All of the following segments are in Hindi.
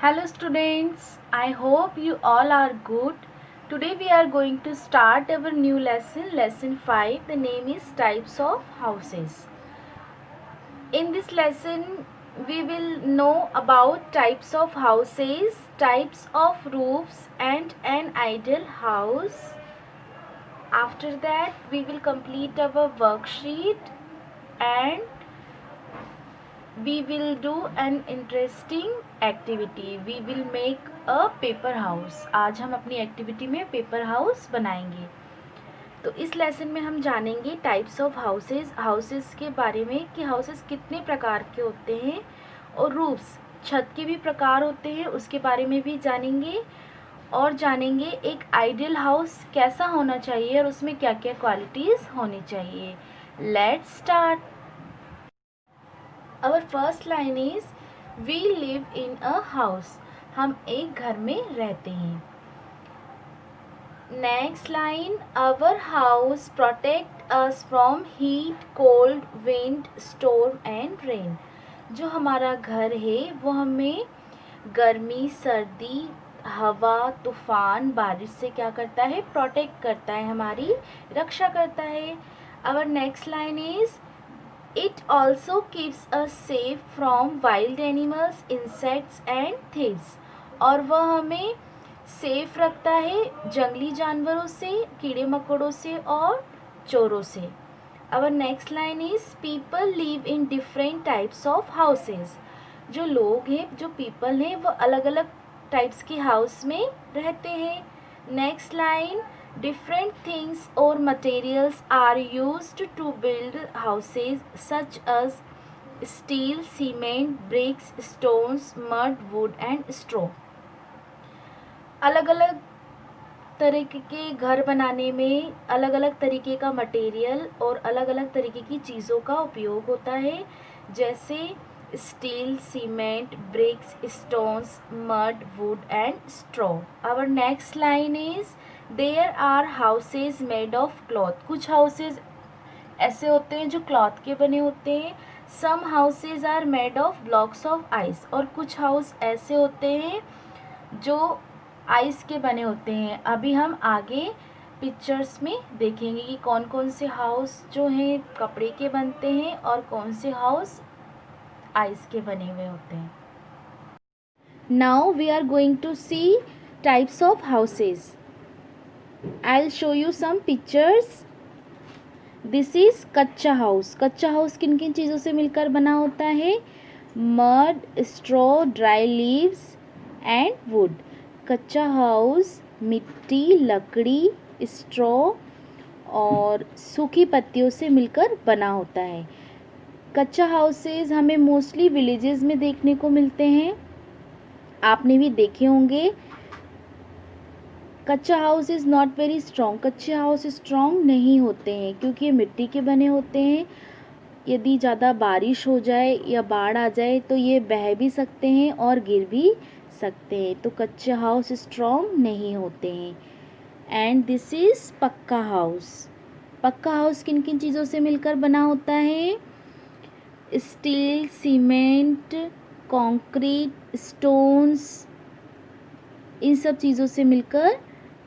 Hello students, I hope you all are good. Today we are going to start our new lesson 5. The name is Types of Houses. In this lesson we will know about types of houses, types of roofs and an ideal house. After that we will complete our worksheet and we will do an interesting activity. We will make a paper house. आज हम अपनी एक्टिविटी में पेपर हाउस बनाएंगे. तो इस लेसन में हम जानेंगे टाइप्स ऑफ हाउसेस के बारे में कि हाउसेस कितने प्रकार के होते हैं और रूफ्स छत के भी प्रकार होते हैं उसके बारे में भी जानेंगे और जानेंगे एक आइडियल हाउस कैसा होना चाहिए और उसमें क्या क्या क्वालिटीज़ होनी चाहिए. Let's start. Our first line is we live in a house. हम एक घर में रहते हैं. Next line, our house protect us from heat, cold, wind, storm and rain. जो हमारा घर है वो हमें गर्मी, सर्दी, हवा, तूफान, बारिश से क्या करता है? प्रोटेक्ट करता है, हमारी रक्षा करता है. Our next line is It also keeps us safe from wild animals, insects and thieves. और वह हमें सेफ रखता है जंगली जानवरों से, कीड़े मकोड़ों से और चोरों से. Our next line is people live in different types of houses. जो लोग हैं, जो people हैं, वो अलग अलग टाइप्स के हाउस में रहते हैं. Next line, different things or materials are used to build houses such as steel, cement, bricks, stones, mud, wood and straw. अलग अलग तरीके के घर बनाने में अलग अलग तरीके का मटेरियल और अलग अलग तरीके की चीज़ों का उपयोग होता है, जैसे steel, cement, bricks, stones, mud, wood and straw. Our next line is there are houses made of cloth. कुछ हाउसेज ऐसे होते हैं जो क्लॉथ के बने होते हैं. Some houses are made of blocks of ice. और कुछ हाउस ऐसे होते हैं जो आइस के बने होते हैं. अभी हम आगे पिक्चर्स में देखेंगे कि कौन कौन से हाउस जो हैं कपड़े के बनते हैं और कौन से हाउस आइस के बने हुए होते हैं. Now we are going to see types of houses. I will show you some pictures. This is kachcha house. कच्चा हाउस किन किन चीज़ों से मिलकर बना होता है? Mud, straw, dry leaves and wood. कच्चा हाउस मिट्टी, लकड़ी, स्ट्रॉ और सूखी पत्तियों से मिलकर बना होता है. कच्चा हाउसेज हमें मोस्टली विलेजेस में देखने को मिलते हैं. आपने भी देखे होंगे. कच्चा house is not very strong. कच्चे हाउस स्ट्रॉन्ग नहीं होते हैं क्योंकि ये मिट्टी के बने होते हैं. यदि ज़्यादा बारिश हो जाए या बाढ़ आ जाए तो ये बह भी सकते हैं और गिर भी सकते हैं. तो कच्चे हाउस स्ट्रॉन्ग नहीं होते हैं. एंड दिस इज़ पक्का हाउस. पक्का हाउस किन किन चीज़ों से मिलकर बना होता है? स्टील, सीमेंट, कंक्रीट, स्टोन्स, इन सब चीज़ों से मिलकर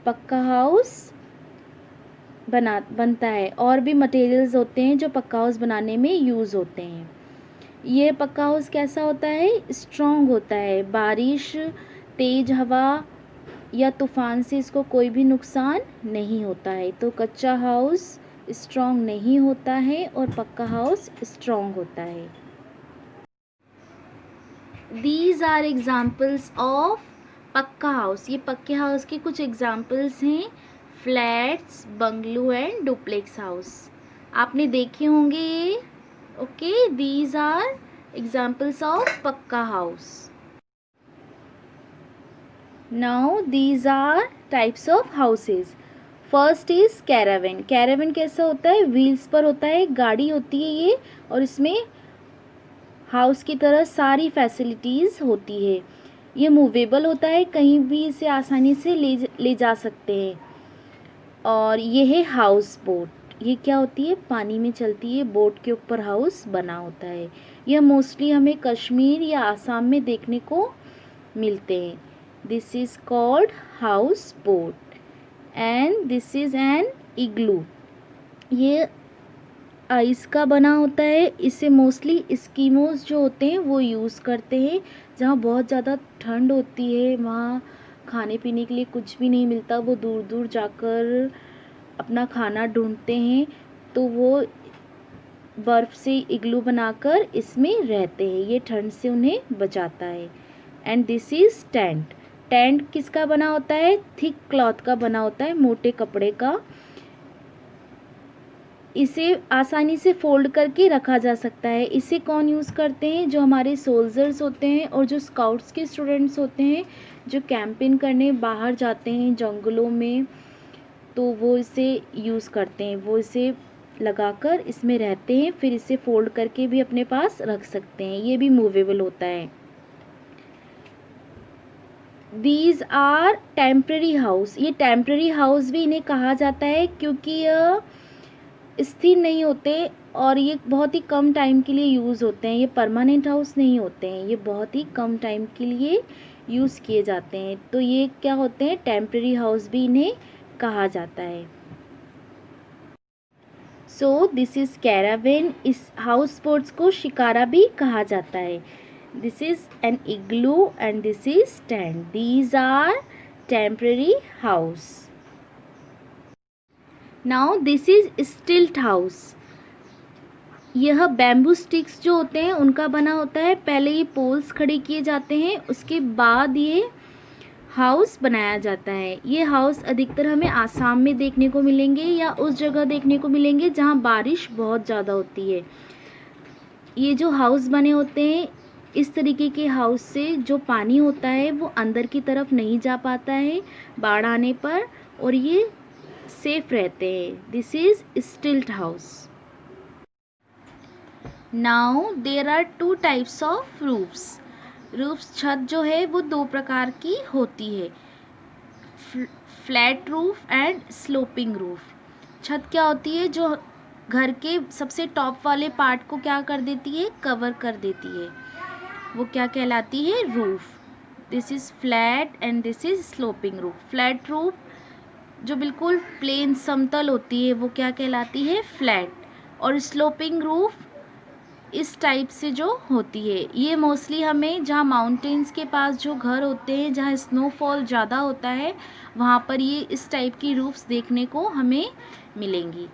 पक्का हाउस बनता है. और भी मटेरियल्स होते हैं जो पक्का हाउस बनाने में यूज़ होते हैं. ये पक्का हाउस कैसा होता है? स्ट्रॉन्ग होता है. बारिश, तेज़ हवा या तूफान से इसको कोई भी नुकसान नहीं होता है. तो कच्चा हाउस स्ट्रॉन्ग नहीं होता है और पक्का हाउस स्ट्रॉन्ग होता है. These are examples of pucca house. ये पक्के हाउस के कुछ एग्जाम्पल्स हैं. Flats, bungalow and duplex house. आपने देखे होंगे ये. Okay, these are examples of pucca house. Now these are types of houses. First is caravan. Caravan कैसा होता है? व्हील्स पर होता है, गाड़ी होती है ये और इसमें हाउस की तरह सारी फैसिलिटीज़ होती है. ये मूवेबल होता है, कहीं भी इसे आसानी से ले जा सकते हैं. और ये है हाउस बोट. ये क्या होती है? पानी में चलती है. बोट के ऊपर हाउस बना होता है. यह मोस्टली हमें कश्मीर या आसाम में देखने को मिलते हैं. This is called house boat and this is an igloo. ये आइस का बना होता है. इसे मोस्टली एस्किमोज जो होते हैं वो यूज़ करते हैं. जहाँ बहुत ज़्यादा ठंड होती है, वहाँ खाने पीने के लिए कुछ भी नहीं मिलता, वो दूर दूर जाकर अपना खाना ढूंढते हैं, तो वो बर्फ़ से इग्लू बनाकर इसमें रहते हैं. ये ठंड से उन्हें बचाता है. And this is tent. Tent किसका बना होता है? थिक क्लॉथ का बना होता है, मोटे कपड़े का. इसे आसानी से फोल्ड करके रखा जा सकता है. इसे कौन यूज़ करते हैं? जो हमारे सोल्जर्स होते हैं और जो स्काउट्स के स्टूडेंट्स होते हैं, जो कैंपिंग करने बाहर जाते हैं जंगलों में, तो वो इसे यूज़ करते हैं. वो इसे लगाकर इसमें रहते हैं, फिर इसे फोल्ड करके भी अपने पास रख सकते हैं. ये भी मूवेबल होता है. These are temporary house. ये टेम्प्रेरी हाउस भी इन्हें कहा जाता है क्योंकि यह स्थिर नहीं होते और ये बहुत ही कम टाइम के लिए यूज़ होते हैं. ये परमानेंट हाउस नहीं होते हैं, ये बहुत ही कम टाइम के लिए यूज़ किए जाते हैं. तो ये क्या होते हैं? टेम्प्रेरी हाउस भी इन्हें कहा जाता है. So this is caravan. इस हाउस बोट्स को शिकारा भी कहा जाता है. This is an igloo and this is tent. These are temporary house. Now this is stilt house. यह बैम्बू स्टिक्स जो होते हैं उनका बना होता है. पहले ये पोल्स खड़े किए जाते हैं, उसके बाद ये हाउस बनाया जाता है. ये हाउस अधिकतर हमें आसाम में देखने को मिलेंगे या उस जगह देखने को मिलेंगे जहाँ बारिश बहुत ज़्यादा होती है. ये जो हाउस बने होते हैं, इस तरीके के हाउस से जो पानी होता है वो अंदर की तरफ नहीं जा पाता है बाढ़ आने पर, और ये सेफ रहते हैं. This is stilt house. Now there are two types of roofs. Roofs, छत जो है वो दो प्रकार की होती है. Flat roof and sloping roof. छत क्या होती है? जो घर के सबसे टॉप वाले पार्ट को क्या कर देती है? कवर कर देती है. वो क्या कहलाती है? Roof. This is flat and this is sloping roof. Flat roof जो बिल्कुल प्लेन समतल होती है वो क्या कहलाती है? फ्लैट. और स्लोपिंग रूफ इस टाइप से जो होती है, ये मोस्टली हमें जहाँ माउंटेन्स के पास जो घर होते हैं, जहाँ स्नोफॉल ज़्यादा होता है, वहाँ पर ये इस टाइप की रूफ्स देखने को हमें मिलेंगी.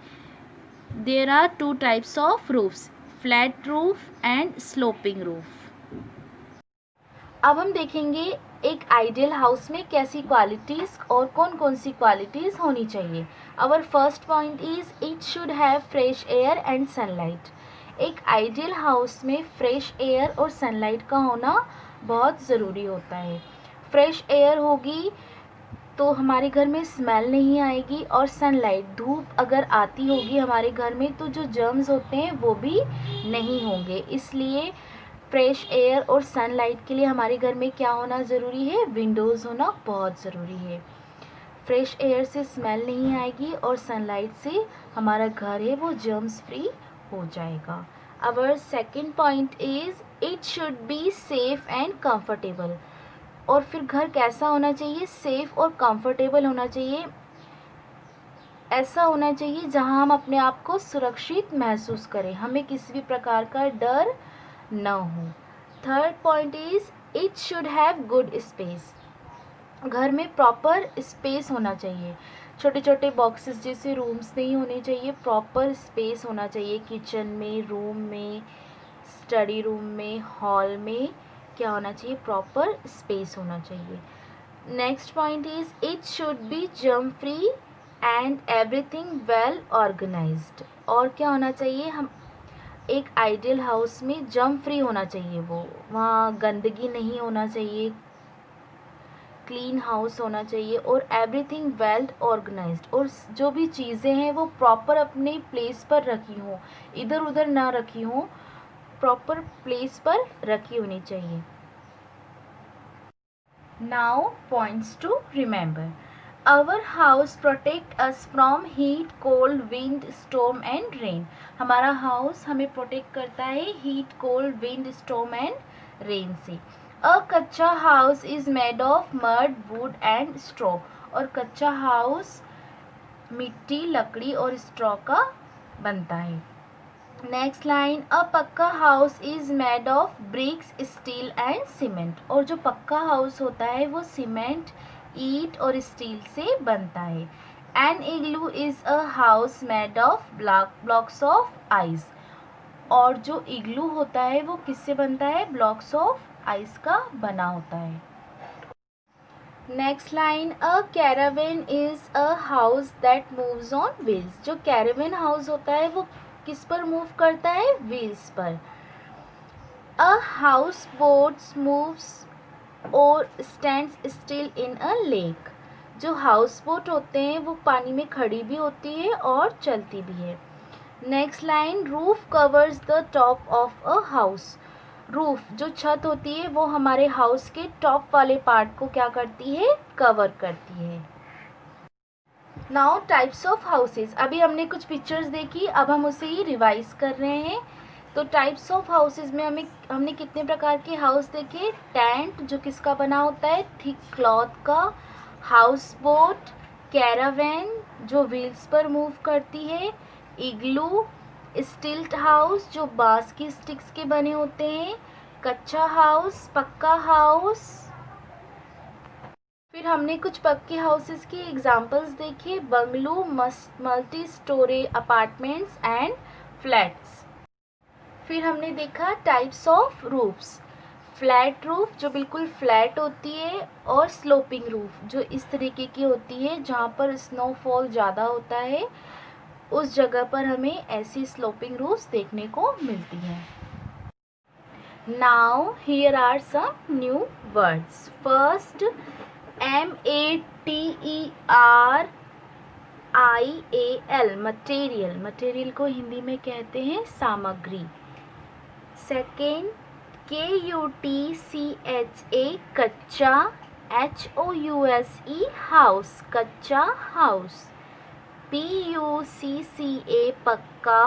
There are two types of roofs, flat roof and sloping roof. अब हम देखेंगे एक आइडियल हाउस में कैसी क्वालिटीज़ और कौन कौन सी क्वालिटीज़ होनी चाहिए. Our first point is it should have fresh air and sunlight. एक आइडियल हाउस में फ्रेश एयर और सनलाइट का होना बहुत ज़रूरी होता है. फ्रेश एयर होगी तो हमारे घर में स्मेल नहीं आएगी, और सनलाइट, धूप अगर आती होगी हमारे घर में तो जो जर्म्स होते हैं वो भी नहीं होंगे. इसलिए फ्रेश एयर और सनलाइट के लिए हमारे घर में क्या होना ज़रूरी है? विंडोज़ होना बहुत ज़रूरी है. फ्रेश एयर से स्मेल नहीं आएगी और सनलाइट से हमारा घर है वो जर्म्स फ्री हो जाएगा. Our second point is it should be safe and comfortable. और फिर घर कैसा होना चाहिए? सेफ़ और कंफर्टेबल होना चाहिए. ऐसा होना चाहिए जहां हम अपने आप को सुरक्षित महसूस करें, हमें किसी भी प्रकार का डर न हो. Third point is it should have good space. घर में प्रॉपर स्पेस होना चाहिए. छोटे छोटे बॉक्सेस जैसे रूम्स नहीं होने चाहिए, प्रॉपर स्पेस होना चाहिए. किचन में, रूम में, स्टडी रूम में, हॉल में क्या होना चाहिए? प्रॉपर स्पेस होना चाहिए. Next point is it should be germ free and everything well organised. और क्या होना चाहिए? हम एक आइडियल हाउस में जर्म फ्री होना चाहिए. वो वहाँ गंदगी नहीं होना चाहिए, क्लीन हाउस होना चाहिए, और एवरीथिंग वेल ऑर्गेनाइज्ड. और जो भी चीज़ें हैं वो प्रॉपर अपने प्लेस पर रखी हों, इधर उधर ना रखी हों, प्रॉपर प्लेस पर रखी होनी चाहिए. Now points to remember. Our house protect us from heat, cold, wind, storm and rain. हमारा हाउस हमें प्रोटेक्ट करता है heat, cold, wind, storm and rain से. A kachcha house is made of mud, wood and straw. और कच्चा हाउस मिट्टी, लकड़ी और स्ट्रॉ का बनता है। नेक्स्ट लाइन, अ पक्का house is made of BRICS, steel and cement. और जो पक्का हाउस होता है वो सीमेंट, ईंट और स्टील से बनता है। An igloo is a house made of blocks of ice. और जो इग्लू होता है वो किससे बनता है? ब्लॉक्स ऑफ आइस का बना होता है। Next line, a caravan is a house that moves on wheels. जो कैरावेन हाउस होता है वो किस पर मूव करता है? व्हील्स पर। अ हाउस बोट्स मूव्स और stands still in a lake. जो हाउस बोट होते हैं वो पानी में खड़ी भी होती है और चलती भी है। Next line, roof covers the top of a house. Roof जो छत होती है वो हमारे हाउस के टॉप वाले पार्ट को क्या करती है? कवर करती है। Now types of houses. अभी हमने कुछ पिक्चर्स देखी, अब हम उसे ही रिवाइज कर रहे हैं। तो टाइप्स ऑफ हाउसेस में हमने कितने प्रकार के हाउस देखे? टेंट जो किसका बना होता है? थिक क्लॉथ का। हाउस बोट, कैरावेन जो व्हील्स पर मूव करती है, इग्लू, स्टिल्ट हाउस जो बांस की स्टिक्स के बने होते हैं, कच्चा हाउस, पक्का हाउस। फिर हमने कुछ पक्के हाउसेस की एग्जांपल्स देखे, bungalow, multi storey apartments and flats. फिर हमने देखा types of roofs. Flat roof जो बिल्कुल फ्लैट होती है, और स्लोपिंग रूफ जो इस तरीके की होती है जहाँ पर स्नोफॉल ज़्यादा होता है, उस जगह पर हमें ऐसी स्लोपिंग रूफ्स देखने को मिलती हैं। Now here are some new words. First, material, material, material को हिंदी में कहते हैं सामग्री। सेकेंड, KUTCHA कच्चा, HOUSE हाउस, कच्चा हाउस। PUCCA पक्का,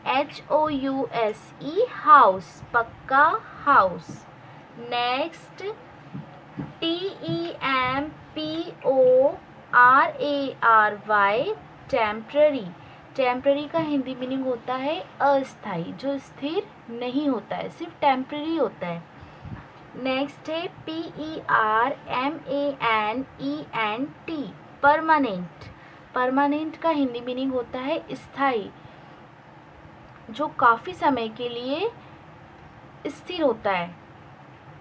HOUSE हाउस, पक्का house. Next, TEMPORARY temporary. Temporary का हिंदी मीनिंग होता है अस्थाई, जो स्थिर नहीं होता है, सिर्फ टेम्पररी होता है। नेक्स्ट है PERMANENT परमानेंट। परमानेंट का हिंदी मीनिंग होता है स्थाई, जो काफ़ी समय के लिए स्थिर होता है।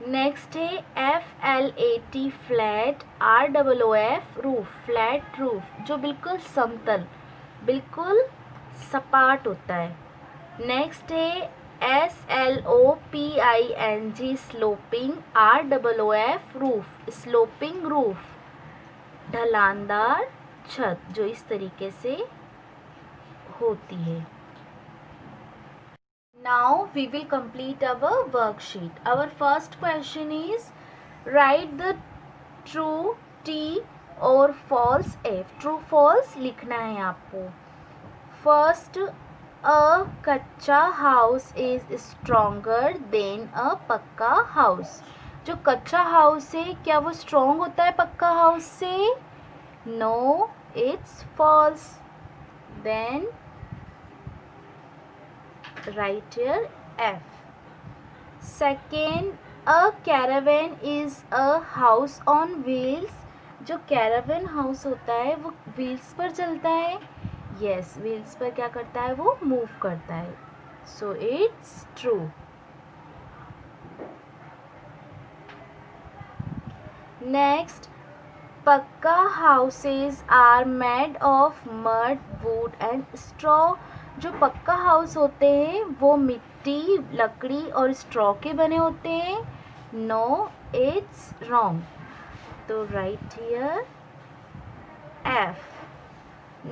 नेक्स्ट है FLAT flat, ROOF roof, flat roof जो बिल्कुल समतल, बिल्कुल सपाट होता है। नेक्स्ट है SLOPING sloping, ROOF roof, sloping roof, ढलानदार छत जो इस तरीके से होती है। Now we will complete our worksheet. Our first question is, write the true T or false F. True false लिखना है आपको। First, a कच्चा house is stronger than a पक्का house. जो कच्चा हाउस है क्या वो स्ट्रॉन्ग होता है पक्का हाउस से? No, it's false. Then write here F. Second, a caravan is a house on wheels. जो caravan house होता है वो wheels पर चलता है? Yes, wheels पर क्या करता है? वो move करता है. So it's true. Next, पक्का houses are made of mud, wood and straw. जो पक्का हाउस होते हैं वो मिट्टी, लकड़ी और स्ट्रॉ के बने होते हैं? No, it's wrong. तो right here F.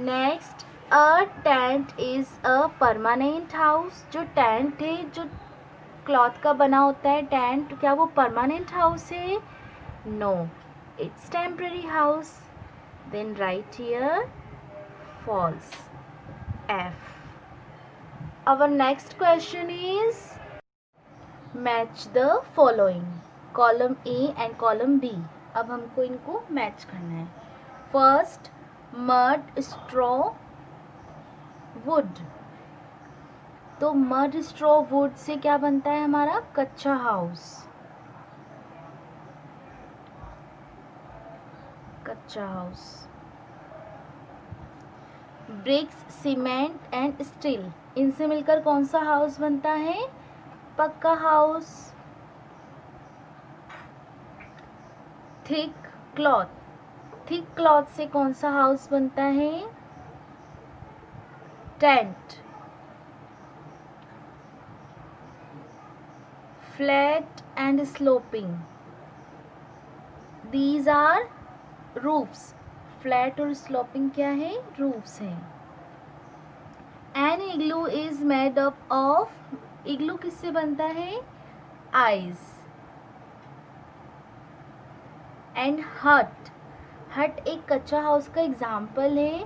Next, a tent is a permanent house. जो टेंट है जो क्लॉथ का बना होता है टेंट, क्या वो परमानेंट हाउस है? No, it's temporary house. Then right here false. F. Our next question is, match the following. Column A and column B. अब हमको इनको मैच करना है। First, mud, straw, wood. तो मड, स्ट्रॉ, वुड से क्या बनता है हमारा? कच्चा हाउस। कच्चा house. Bricks, cement and steel, इनसे मिलकर कौन सा हाउस बनता है? पक्का house. Thick cloth, thick cloth से कौन सा हाउस बनता है? Tent. Flat and sloping, these are roofs. Flat और स्लोपिंग क्या है? रूफ्स हैं। An igloo is made up of, igloo किससे बनता है? आइस। एंड हट, हट एक कच्चा हाउस का एग्जाम्पल है।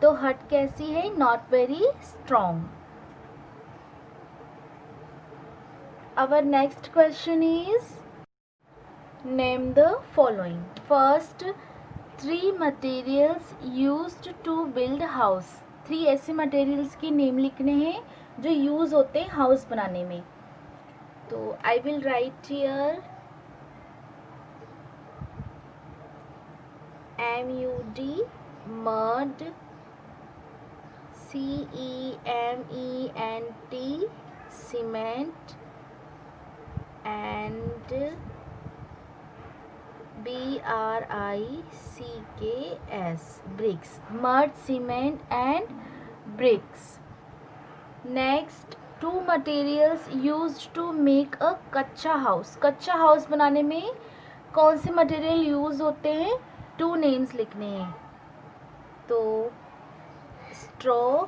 तो हट कैसी है? Not very strong. Our next question is, name the following. First, 3 materials used to build house. 3 ऐसे materials के नेम लिखने हैं जो यूज होते हैं हाउस बनाने में। तो I will write here MUD, mud, CEMENT, cement, and BRICKS, bricks. Mud, cement and bricks. Next, 2 materials used to make a कच्चा हाउस. कच्चा हाउस बनाने में कौन से मटेरियल यूज होते हैं? 2 नेम्स लिखने हैं। तो straw,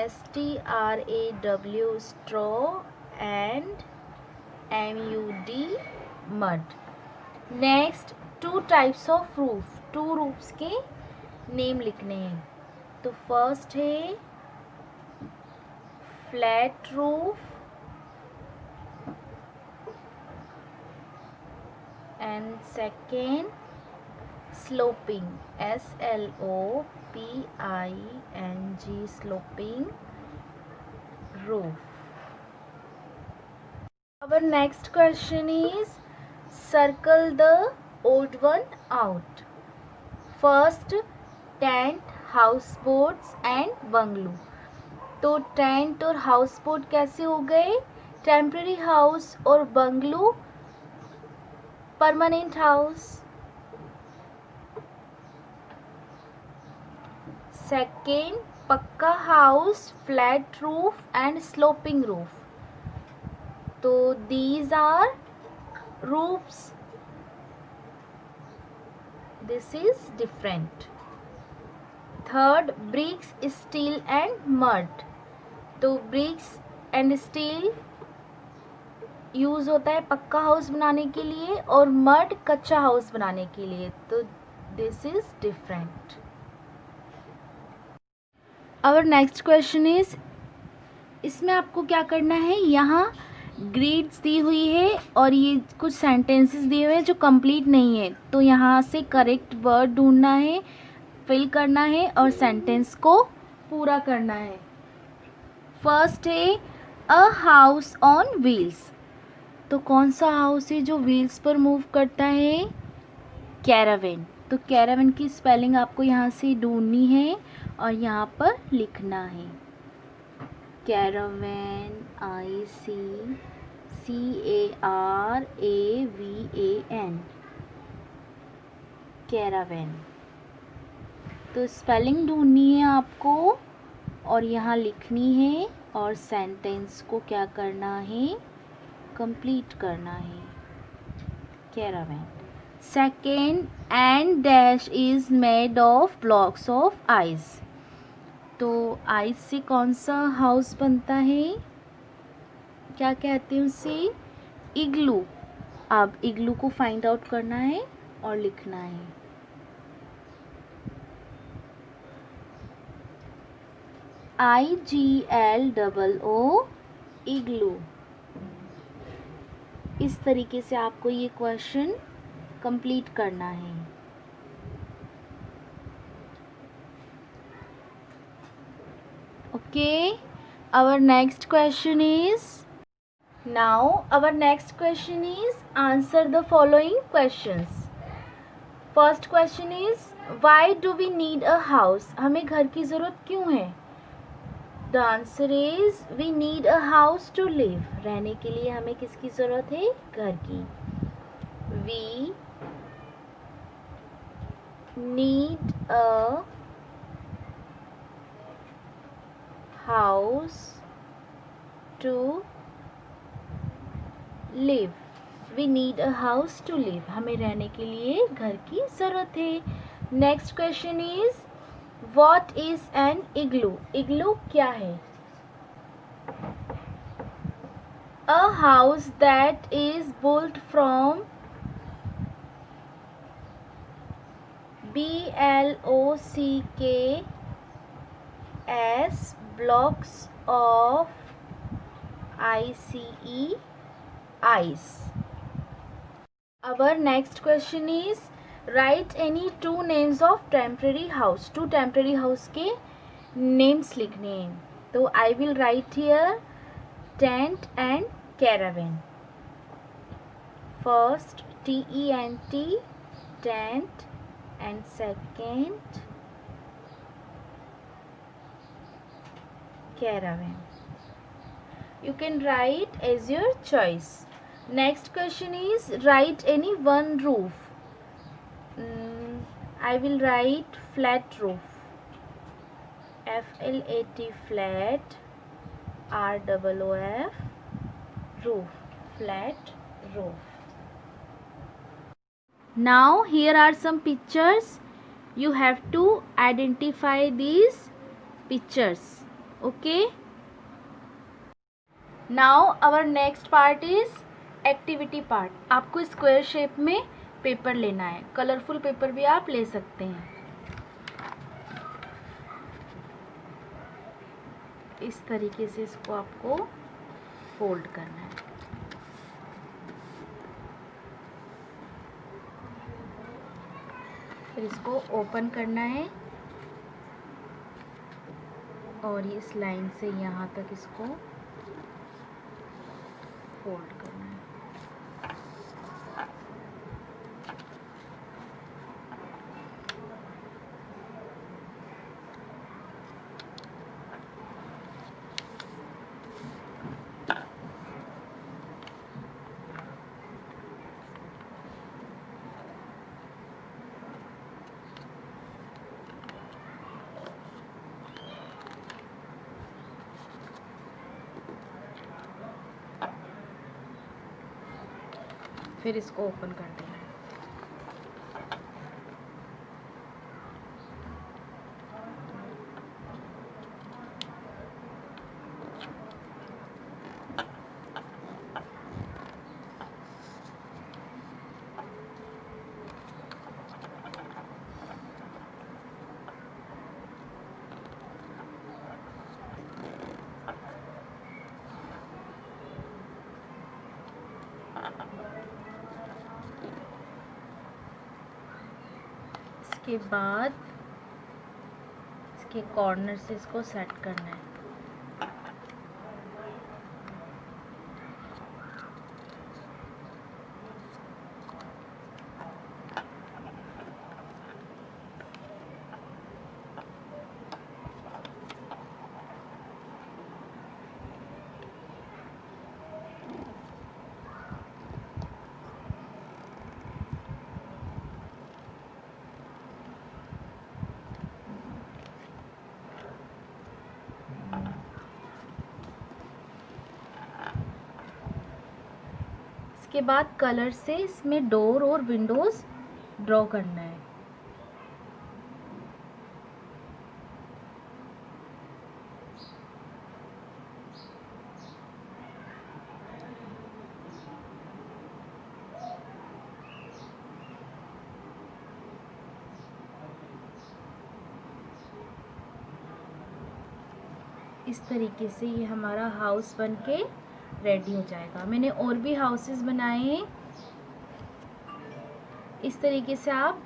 STRAW, straw, and MUD, mud. Next, 2 types of roof, 2 roofs के नेम लिखने हैं। तो फर्स्ट है flat roof and second sloping, SLOPING, sloping roof. Our next question is, circle the odd one out. First, tent, houseboats and bungalow. तो टेंट और हाउसबोट कैसे हो गए? टेम्पररी हाउस, और bungalow permanent house. Second, pucca house, flat roof and sloping roof. तो these are roofs, this is different. Third, bricks, steel and mud. तो bricks and steel यूज होता है पक्का हाउस बनाने के लिए और मड कच्चा हाउस बनाने के लिए। तो this is different. Our next question is, इसमें आपको क्या करना है? यहाँ ग्रीड्स दी हुई है और ये कुछ सेंटेंसेस दिए हुए हैं जो कंप्लीट नहीं है। तो यहाँ से करेक्ट वर्ड ढूंढना है, फिल करना है और सेंटेंस को पूरा करना है। फर्स्ट है अ हाउस ऑन व्हील्स। तो कौन सा हाउस है जो व्हील्स पर मूव करता है? कैरावेन। तो कैरावेन की स्पेलिंग आपको यहाँ से ढूंढनी है और यहाँ पर लिखना है। कैरावेन, ICCARAVAN, कैरावेन। तो स्पेलिंग ढूंढनी है आपको और यहाँ लिखनी है और सेंटेंस को क्या करना है? कंप्लीट करना है। Caravan. Second, and dash is made of blocks of ice. तो आइस से कौन सा हाउस बनता है? क्या कहते हैं उसे? इग्लू। अब इग्लू को फाइंड आउट करना है और लिखना है। IGLOO, इग्लू। इस तरीके से आपको ये क्वेश्चन कंप्लीट करना है। Okay, our next question is answer the following questions. First question is why do we need a house? हमें घर की ज़रूरत क्यों है? The answer is we need a house to live. रहने के लिए हमें किसकी ज़रूरत है? घर की. We need a house to live. We need a house to live. हमें रहने के लिए घर की ज़रूरत है. Next question is what is an igloo? Igloo क्या है? A house that is built from BLOCKS blocks of ice. Our next question is write any two names of temporary house. Two temporary house के names लिखने हैं. तो I will write here tent and caravan. First TENT tent and second caravan. You can write as your choice. Next question is write any one roof. I will write flat roof. FLAT flat, ROOF roof, flat roof. Now here are some pictures. You have to identify these pictures. Okay. Now our next part is activity part. आपको स्क्वायर शेप में पेपर लेना है. कलरफुल पेपर भी आप ले सकते हैं. इस तरीके से इसको आपको फोल्ड करना है. फिर इसको ओपन करना है और इस लाइन से यहाँ तक इसको फोल्ड करना है. फिर इसको ओपन कर देना है. इसके बाद इसके कॉर्नर से इसको सेट करना है. इसके बाद कलर से इसमें डोर और विंडोज़ ड्रॉ करना है. इस तरीके से ये हमारा हाउस बनके रेडी हो जाएगा। मैंने और भी हाउसेस बनाए हैं। इस तरीके से आप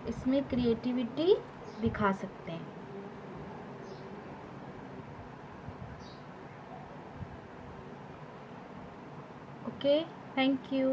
इसमें क्रिएटिविटी दिखा सकते हैं। Okay, thank you.